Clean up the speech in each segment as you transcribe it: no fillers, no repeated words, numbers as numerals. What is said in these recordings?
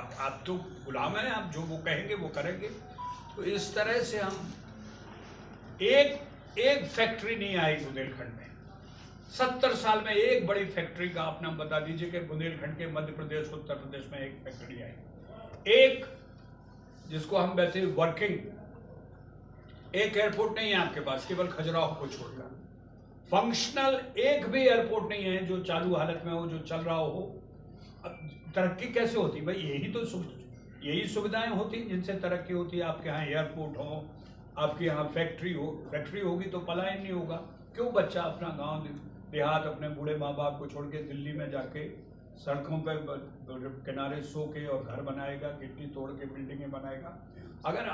आप तो गुलाम हैं, आप जो वो कहेंगे वो करेंगे। तो इस तरह से हम एक फैक्ट्री नहीं आई बुंदेलखंड में। 70 साल में एक बड़ी फैक्ट्री का आप नाम बता दीजिए कि बुंदेलखंड के मध्य प्रदेश उत्तर प्रदेश में एक फैक्ट्री आई, एक जिसको हम कहते हैं वर्किंग। एक एयरपोर्ट नहीं है आपके पास, केवल खजुराहो को छोड़कर। फंक्शनल एक भी एयरपोर्ट नहीं है जो चालू हालत में हो, जो चल रहा हो। तरक्की कैसे होती भाई? यही सुविधाएं होती जिनसे तरक्की होती है। आपके यहाँ एयरपोर्ट हो, आपके यहाँ फैक्ट्री हो। फैक्ट्री होगी तो पलायन नहीं होगा। क्यों बच्चा अपना गांव देहात, अपने बूढ़े माँ बाप को छोड़ के दिल्ली में जाके सड़कों पे किनारे सो के और घर बनाएगा, किडनी तोड़ के बिल्डिंगें बनाएगा? अगर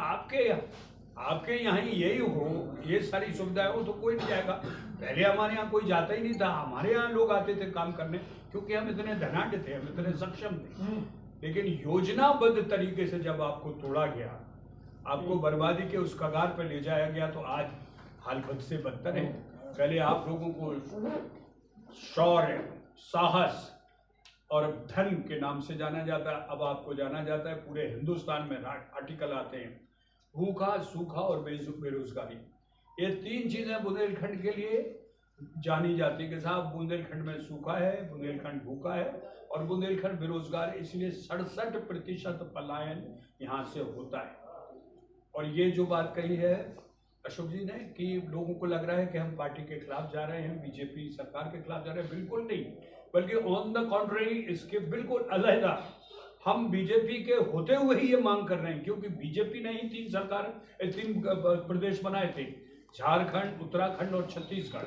आपके यहाँ यही हो, ये सारी सुविधाएं हो, तो कोई नहीं जाएगा। पहले हमारे यहाँ कोई जाता ही नहीं था। हमारे यहाँ लोग आते थे काम करने, क्योंकि हम इतने धनाढ्य थे, हम इतने सक्षम थे। लेकिन योजनाबद्ध तरीके से जब आपको तोड़ा गया, आपको बर्बादी के उस कगार पर ले जाया गया, तो आज हाल बद से बदतर है। पहले आप लोगों को शौर्य, साहस और धन के नाम से जाना जाता है, अब आपको जाना जाता है, पूरे हिंदुस्तान में आर्टिकल आते हैं, भूखा, सूखा और बेरोजगारी। ये 3 चीजें बुंदेलखंड के लिए जानी जाती है कि साहब बुंदेलखंड में सूखा है, बुंदेलखंड भूखा है और बुंदेलखंड बेरोजगार है। इसलिए 67% पलायन यहाँ से होता है। और ये जो बात कही है अशोक जी ने कि लोगों को लग रहा है कि हम पार्टी के खिलाफ जा रहे हैं, बीजेपी सरकार के खिलाफ जा रहे हैं, बिल्कुल नहीं। बल्कि ऑन द कॉन्ट्ररी, इसके बिल्कुल अलहदा हम बीजेपी के होते हुए ही ये मांग कर रहे हैं। क्योंकि बीजेपी ने ही 3 प्रदेश बनाए थे, झारखंड, उत्तराखंड और छत्तीसगढ़।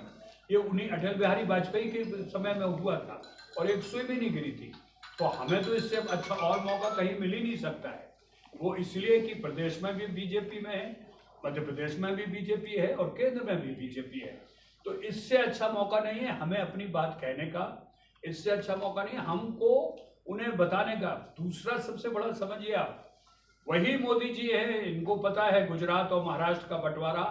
ये उन्हीं अटल बिहारी वाजपेयी के समय में हुआ था और एक सुई भी नहीं गिरी थी। तो हमें तो इससे अच्छा और मौका कहीं मिल ही नहीं सकता है। वो इसलिए कि प्रदेश में भी बीजेपी में है, मध्य प्रदेश में भी बीजेपी है और केंद्र में भी बीजेपी है। तो इससे अच्छा मौका नहीं है हमें अपनी बात कहने का, इससे अच्छा मौका नहीं है हमको उन्हें बताने का। दूसरा सबसे बड़ा समझिए आप, वही मोदी जी है, इनको पता है गुजरात और महाराष्ट्र का बंटवारा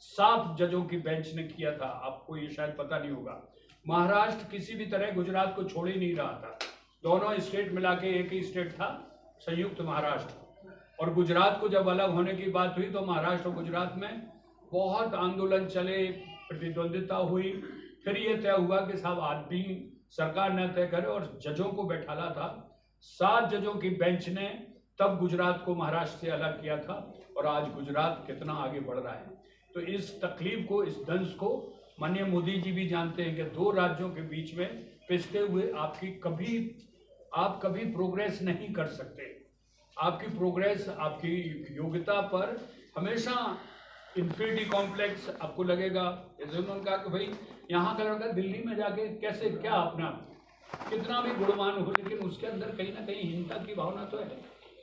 7 जजों की बेंच ने किया था। आपको ये शायद पता नहीं होगा। महाराष्ट्र किसी भी तरह गुजरात को छोड़ ही नहीं रहा था। दोनों स्टेट मिला के एक ही स्टेट था, संयुक्त महाराष्ट्र। और गुजरात को जब अलग होने की बात हुई तो महाराष्ट्र और गुजरात में बहुत आंदोलन चले, प्रतिद्वंदिता हुई। फिर ये तय हुआ कि साहब आदमी सरकार ने तय करे और जजों को बैठाला था। 7 जजों की बेंच ने तब गुजरात को महाराष्ट्र से अलग किया था और आज गुजरात कितना आगे बढ़ रहा है। तो इस तकलीफ को, इस दंश को माननीय मोदी जी भी जानते हैं कि 2 राज्यों के बीच में पिसते हुए आप कभी प्रोग्रेस नहीं कर सकते। आपकी प्रोग्रेस, आपकी योग्यता पर हमेशा इन्फिनिटी कॉम्प्लेक्स आपको लगेगा। जैसे उन्होंने कहा कि भाई यहाँ का लड़का दिल्ली में जाके कैसे, क्या अपना कितना भी गुणवान हो, लेकिन उसके अंदर कहीं ना कहीं हीनता की भावना तो है,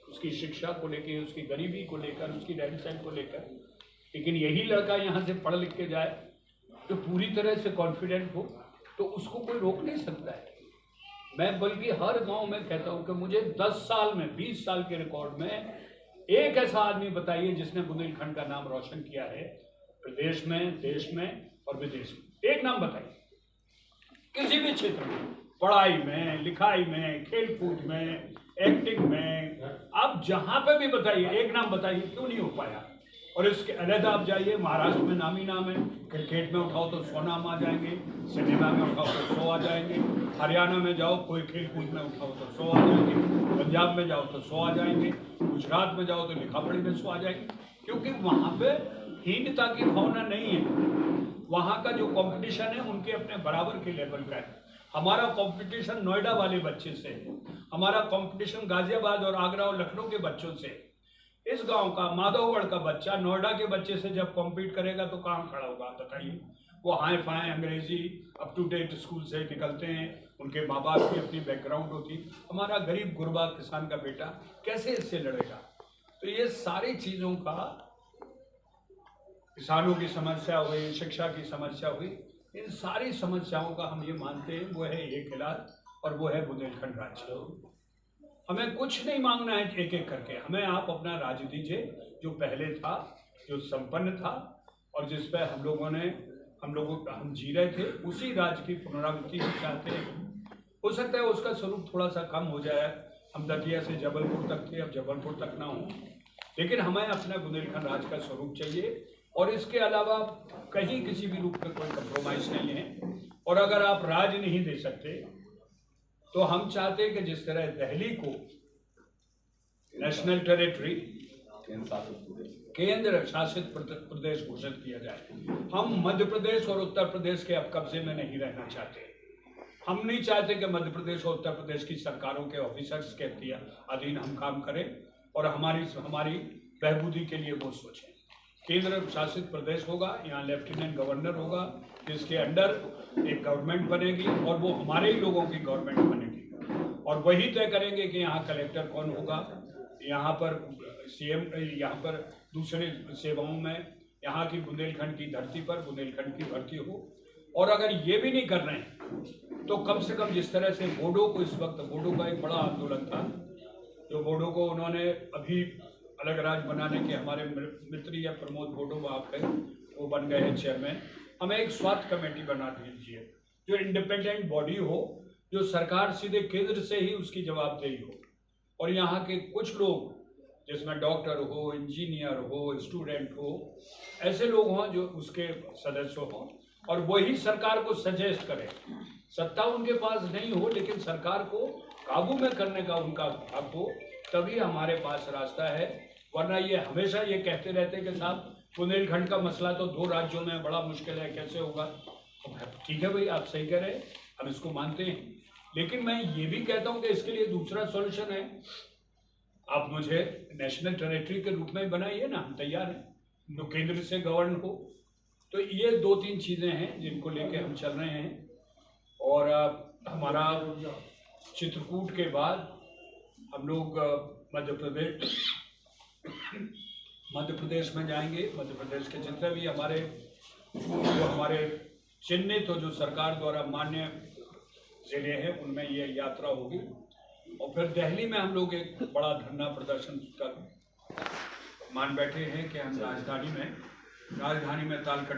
उसकी शिक्षा को लेकर, उसकी गरीबी को लेकर, उसकी रहन सहन को लेकर। लेकिन यही लड़का यहाँ से पढ़ लिख के जाए तो पूरी तरह से कॉन्फिडेंट हो, तो उसको कोई रोक नहीं सकता है। मैं बल्कि हर गांव में कहता हूं कि मुझे 10 साल में, 20 साल के रिकॉर्ड में एक ऐसा आदमी बताइए जिसने बुंदेलखंड का नाम रोशन किया है प्रदेश में, देश में और विदेश में। एक नाम बताइए, किसी भी क्षेत्र में, पढ़ाई में, लिखाई में, खेल कूद में, एक्टिंग में, आप जहां पे भी बताइए, एक नाम बताइए, क्यों नहीं हो पाया। और इसके अलग आप जाइए, महाराष्ट्र में नामी नाम है, क्रिकेट में उठाओ तो 100 नाम आ जाएंगे, सिनेमा में उठाओ तो 100 आ जाएंगे, हरियाणा में जाओ कोई खेल कूद में उठाओ तो 100 आ जाएंगे, पंजाब में जाओ तो 100 आ जाएंगे, गुजरात में जाओ तो लिखा पढ़ी में 100 आ जाएंगे। क्योंकि वहाँ पे हीनता की भावना नहीं है। वहाँ का जो कंपटीशन है उनके अपने बराबर के लेवल का है। हमारा कंपटीशन नोएडा वाले बच्चे से है, हमारा कंपटीशन गाजियाबाद और आगरा और लखनऊ के बच्चों से। इस गांव का, माधवगढ़ का बच्चा नोएडा के बच्चे से जब कॉम्पीट करेगा तो कहाँ खड़ा होगा आप बताइए। वो हाई फाई अंग्रेजी अप टू डेट स्कूल से निकलते हैं, उनके माँ बाप की अपनी बैकग्राउंड होती। हमारा गरीब गुरबा किसान का बेटा कैसे इससे लड़ेगा। तो ये सारी चीज़ों का, किसानों की समस्या हुई, शिक्षा की समस्या हुई, इन सारी समस्याओं का हम ये मानते हैं वो है एक इलाज, और वो है बुंदेलखंड राज्य। हमें कुछ नहीं मांगना है एक एक करके, हमें आप अपना राज्य दीजिए जो पहले था, जो संपन्न था और जिस पर हम जी रहे थे, उसी राज्य की पुनरावृत्ति हम चाहते हैं। हो सकता है उसका स्वरूप थोड़ा सा कम हो जाए, हम दतिया से जबलपुर तक थे, अब जबलपुर तक ना हो, लेकिन हमें अपना बुंदेलखंड राज्य का स्वरूप चाहिए और इसके अलावा कहीं किसी भी रूप में कोई कंप्रोमाइज नहीं है। और अगर आप राज्य नहीं दे सकते तो हम चाहते हैं कि जिस तरह दिल्ली को नेशनल टेरिटरी केंद्र शासित प्रदेश घोषित किया जाए। हम मध्य प्रदेश और उत्तर प्रदेश के अब कब्जे में नहीं रहना चाहते। हम नहीं चाहते कि मध्य प्रदेश और उत्तर प्रदेश की सरकारों के ऑफिसर्स के अधीन हम काम करें और हमारी बहबूदी के लिए वो सोचें। केंद्र शासित प्रदेश होगा, यहाँ लेफ्टिनेंट गवर्नर होगा जिसके अंडर एक गवर्नमेंट बनेगी और वो हमारे ही लोगों की गवर्नमेंट बनेगी और वही तय करेंगे कि यहाँ कलेक्टर कौन होगा, यहाँ पर सीएम, यहाँ पर दूसरे सेवाओं में यहाँ की बुंदेलखंड की धरती पर बुंदेलखंड की भर्ती हो। और अगर ये भी नहीं कर रहे हैं तो कम से कम जिस तरह से बोडो को, इस वक्त बोडो का एक बड़ा आंदोलन था, जो बोडो को उन्होंने अभी अलग राज्य बनाने के, हमारे मित्र या प्रमोद बोडो आप है, वो बन गए हैं चेयरमैन। हमें एक स्वास्थ्य कमेटी बना दीजिए जो इंडिपेंडेंट बॉडी हो, जो सरकार सीधे केंद्र से ही उसकी जवाबदेही हो और यहाँ के कुछ लोग जिसमें डॉक्टर हो, इंजीनियर हो, स्टूडेंट हो, ऐसे लोग हों जो उसके सदस्य हों और वही सरकार को सजेस्ट करें। सत्ता उनके पास नहीं हो लेकिन सरकार को काबू में करने का उनका हक हो, तभी हमारे पास रास्ता है। वरना ये हमेशा ये कहते रहते कि साहब बुंदेलखंड का मसला तो 2 राज्यों में बड़ा मुश्किल है, कैसे होगा। ठीक है भाई, आप सही कह रहे हैं, हम इसको मानते हैं, लेकिन मैं ये भी कहता हूँ कि इसके लिए दूसरा सॉल्यूशन है। आप मुझे नेशनल टेरिटरी के रूप में बनाइए ना, हम तैयार हैं, जो केंद्र से गवर्न हो। तो ये 2-3 चीज़ें हैं जिनको लेके हम चल रहे हैं और हमारा चित्रकूट के बाद हम लोग मध्य प्रदेश में जाएंगे। मध्य प्रदेश के जितने भी हमारे चिन्हित जो सरकार द्वारा मान्य जिले हैं उनमें ये यात्रा होगी और फिर दिल्ली में हम लोग एक बड़ा धरना प्रदर्शन कर मान बैठे हैं कि हम राजधानी में तालकट